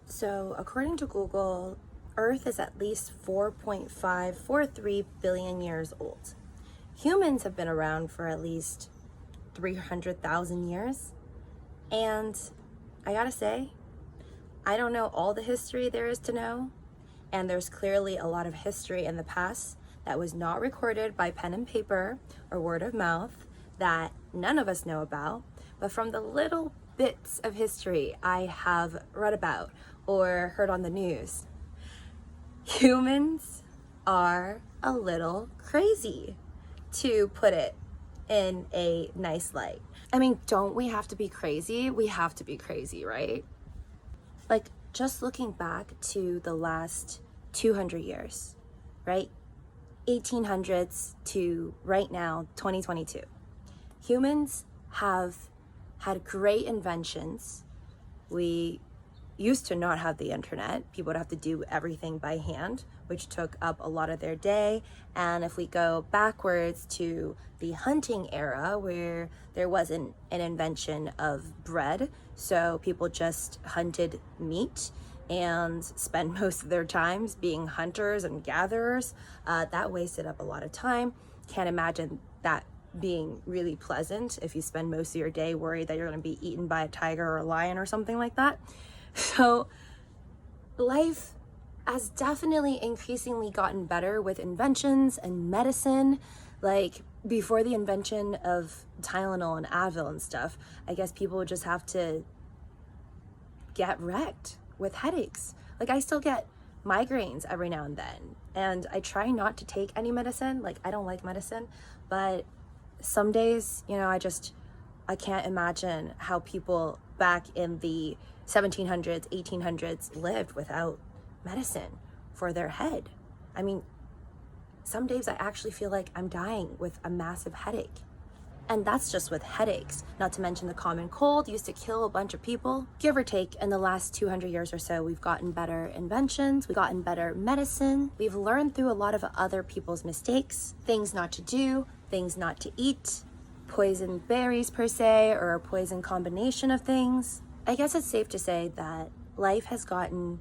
So according to Google, Earth is at least 4.543 billion years old. Humans have been around for at least 300,000 years. And I gotta say, I don't know all the history there is to know. And there's clearly a lot of history in the past that was not recorded by pen and paper or word of mouth that none of us know about. But from the little bits of history I have read about or heard on the news, humans are a little crazy, to put it in a nice light. I mean, don't we have to be crazy? We have to be crazy, right? Like, just looking back to the last 200 years, right? 1800s to right now, 2022. Humans have had great inventions. We used to not have the internet. People would have to do everything by hand, which took up a lot of their day. And if we go backwards to the hunting era, where there wasn't an invention of bread, so people just hunted meat and spent most of their times being hunters and gatherers, that wasted up a lot of time. Can't imagine that being really pleasant if you spend most of your day worried that you're going to be eaten by a tiger or a lion or something like that. So life has definitely increasingly gotten better with inventions and medicine. Like, before the invention of Tylenol and Advil and stuff, I guess people would just have to get wrecked with headaches. Like, I still get migraines every now and then, and I try not to take any medicine. Like, I don't like medicine, but some days, I can't imagine how people back in the 1700s, 1800s lived without medicine for their head. I mean, some days I actually feel like I'm dying with a massive headache. And that's just with headaches, not to mention the common cold used to kill a bunch of people. Give or take, in the last 200 years or so, we've gotten better inventions, we've gotten better medicine, we've learned through a lot of other people's mistakes, things not to do, things not to eat, poison berries per se, or a poison combination of things. I guess it's safe to say that life has gotten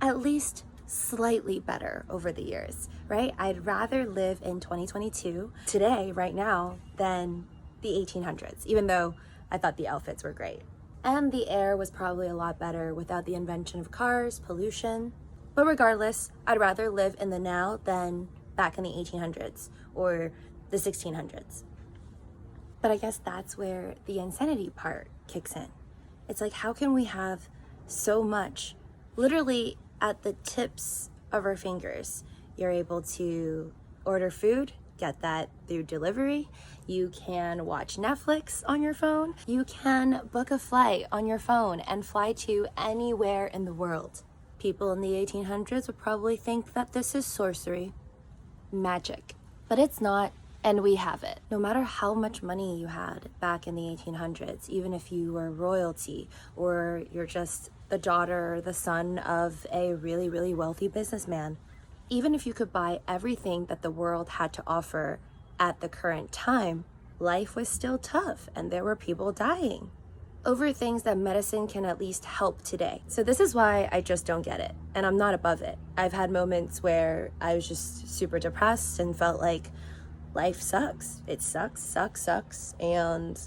at least slightly better over the years, right? I'd rather live in 2022, today, right now, than the 1800s, even though I thought the outfits were great. And the air was probably a lot better without the invention of cars, pollution. But regardless, I'd rather live in the now than back in the 1800s or the 1600s. But I guess that's where the insanity part kicks in. It's like, how can we have so much literally at the tips of our fingers? You're able to order food, get that through delivery. You can watch Netflix on your phone. You can book a flight on your phone and fly to anywhere in the world. People in the 1800s would probably think that this is sorcery, magic, but it's not. And we have it. No matter how much money you had back in the 1800s, even if you were royalty or you're just the daughter or the son of a really, really wealthy businessman, even if you could buy everything that the world had to offer at the current time, life was still tough and there were people dying over things that medicine can at least help today. So this is why I just don't get it, and I'm not above it. I've had moments where I was just super depressed and felt like life sucks. It sucks, and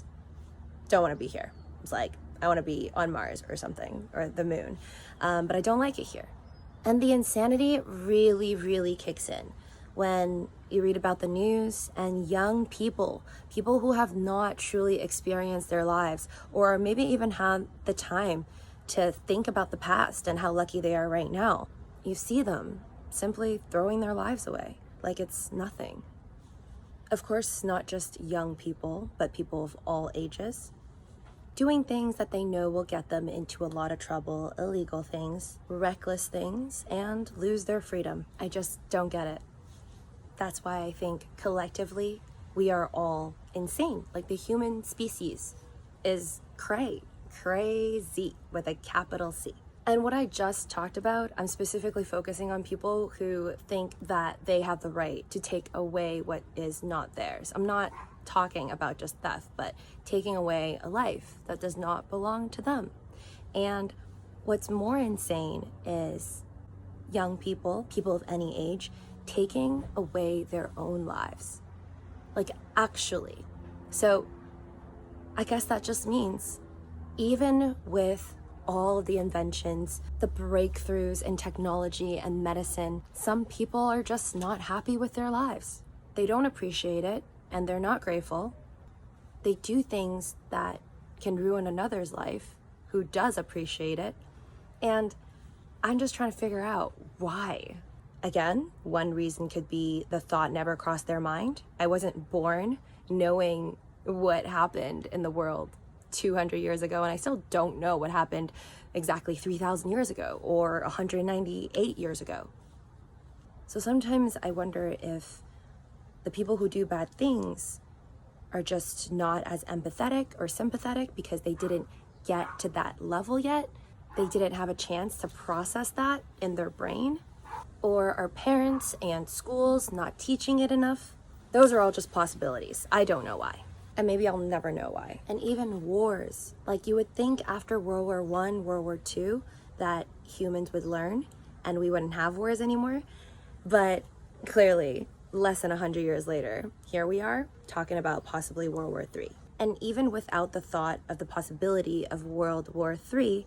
don't want to be here. It's like, I want to be on Mars or something, or the moon. But I don't like it here. And the insanity really, really kicks in when you read about the news and young people who have not truly experienced their lives, or maybe even have the time to think about the past and how lucky they are right now. You see them simply throwing their lives away like it's nothing. Of course, not just young people, but people of all ages, doing things that they know will get them into a lot of trouble, illegal things, reckless things, and lose their freedom. I just don't get it. That's why I think collectively we are all insane. Like, the human species is crazy with a capital C. And what I just talked about, I'm specifically focusing on people who think that they have the right to take away what is not theirs. I'm not talking about just theft, but taking away a life that does not belong to them. And What's more insane is young people, people of any age, taking away their own lives. Like, actually. So I guess that just means even with all of the inventions, the breakthroughs in technology and medicine, some people are just not happy with their lives. They don't appreciate it and they're not grateful. They do things that can ruin another's life who does appreciate it. And I'm just trying to figure out why. Again, one reason could be the thought never crossed their mind. I wasn't born knowing what happened in the world 200 years ago, and I still don't know what happened exactly 3,000 years ago or 198 years ago. So sometimes I wonder if the people who do bad things are just not as empathetic or sympathetic because they didn't get to that level yet. They didn't have a chance to process that in their brain. Or are parents and schools not teaching it enough? Those are all just possibilities. I don't know why. And maybe I'll never know why. And even wars. Like, you would think after World War I, World War II, that humans would learn and we wouldn't have wars anymore. But clearly, less than 100 years later, here we are talking about possibly World War III. And even without the thought of the possibility of World War III,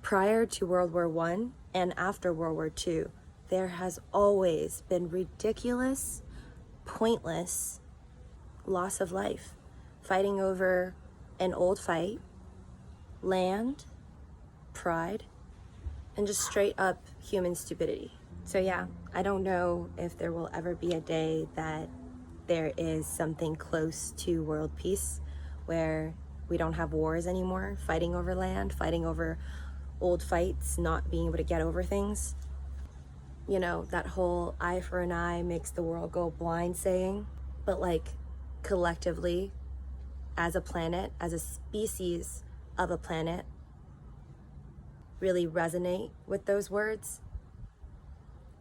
prior to World War I and after World War II, there has always been ridiculous, pointless loss of life. Fighting over an old fight, land, pride, and just straight up human stupidity. So yeah, I don't know if there will ever be a day that there is something close to world peace where we don't have wars anymore, fighting over land, fighting over old fights, not being able to get over things. You know, that whole eye for an eye makes the world go blind saying. But like, collectively, as a planet, as a species of a planet, really resonate with those words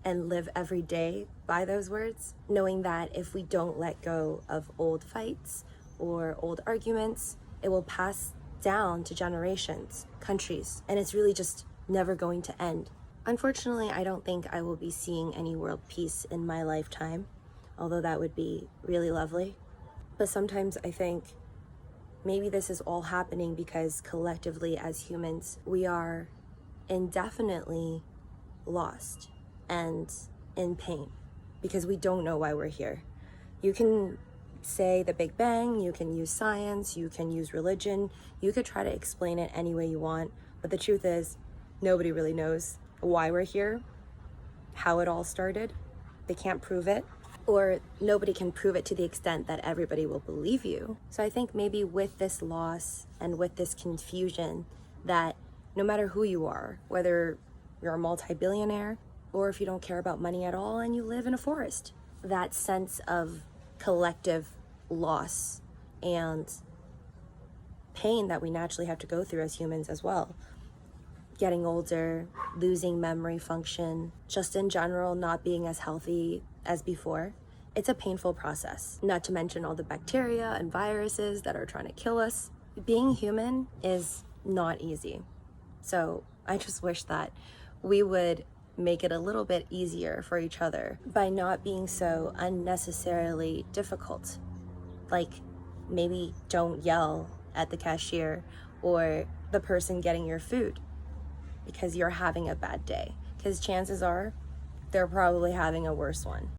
and live every day by those words, knowing that if we don't let go of old fights or old arguments, it will pass down to generations, countries, and it's really just never going to end. Unfortunately, I don't think I will be seeing any world peace in my lifetime, although that would be really lovely. But sometimes I think maybe this is all happening because collectively as humans, we are indefinitely lost and in pain because we don't know why we're here. You can say the Big Bang, you can use science, you can use religion, you could try to explain it any way you want, but the truth is, nobody really knows why we're here, how it all started. They can't prove it, or nobody can prove it to the extent that everybody will believe you. So I think maybe with this loss and with this confusion, that no matter who you are, whether you're a multi-billionaire or if you don't care about money at all and you live in a forest, that sense of collective loss and pain that we naturally have to go through as humans as well. Getting older, losing memory function, just in general not being as healthy as before. It's a painful process, not to mention all the bacteria and viruses that are trying to kill us. Being human is not easy. So I just wish that we would make it a little bit easier for each other by not being so unnecessarily difficult. Like, maybe don't yell at the cashier or the person getting your food because you're having a bad day, because chances are they're probably having a worse one.